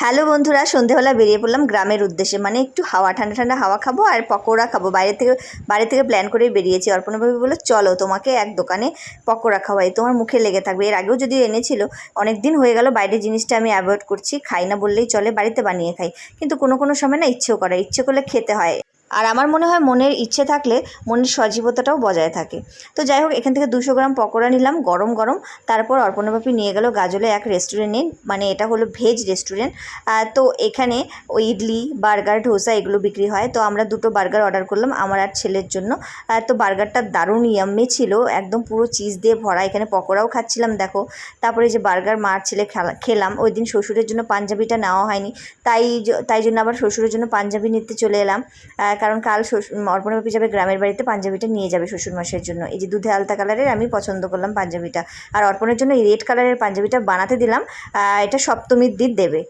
Hello বন্ধুরা, সন্ধেবেলা বেরিয়ে পড়লাম গ্রামের উদ্দেশ্যে। মানে একটু হাওয়া, ঠান্ডা ঠান্ডা হাওয়া খাবো আর পকোড়া খাবো। বাইরে থেকে প্ল্যান করেই বেরিয়েছি। অর্পণা ভাবি বললো চলো তোমাকে এক দোকানে পকোড়া খাওয়াই, তোমার মুখে লেগে থাকবে। এর আগেও যদি এনেছিল, অনেক দিন হয়ে গেল বাইরের জিনিসটা আমি অ্যাভয়েড করছি, খাই না বললেই চলে, বাড়িতে বানিয়ে খাই। কিন্তু কোনো সময় না ইচ্ছেও করে, ইচ্ছে করলে খেতে হয়। আর আমার মনে হয় মনের ইচ্ছে থাকলে মনের সজীবতাটাও বজায় থাকে। তো যাই হোক, এখান থেকে 200 গ্রাম পকোড়া নিলাম গরম গরম। তারপর অর্পণা ভাবি নিয়ে গেল গাজলে এক রেস্টুরেন্টে, মানে এটা হলো ভেজ রেস্টুরেন্ট। তো এখানে ওই ইডলি, বার্গার, ধোসা এগুলো বিক্রি হয়। তো আমরা 2টো বার্গার অর্ডার করলাম আমার আর ছেলের জন্য। তো বার্গারটা দারুণ ইয়াম্মি ছিল, একদম পুরো চিজ দিয়ে ভরা। এখানে পকোড়াও খাচ্ছিলাম দেখো। তারপরে যে বার্গার মা আর ছেলে খেলাম। ওই দিন শ্বশুরের জন্য পাঞ্জাবিটা নেওয়া হয়নি, তাই জন্য আবার শ্বশুরের জন্য পাঞ্জাবি নিতে চলে এলাম। কারণ কাল অর্পণা ভাবি যাবে গ্রামের বাড়িতে, পাঞ্জাবিটা নিয়ে যাবে শ্বশুরমশাইয়ের জন্য। এই যে দুধে আলতা কালারের আমি পছন্দ করলাম পাঞ্জাবিটা। আর অর্পণের জন্য এই রেড কালারের পাঞ্জাবিটা বানাতে দিলাম, এটা সপ্তমীর দিন দেবে।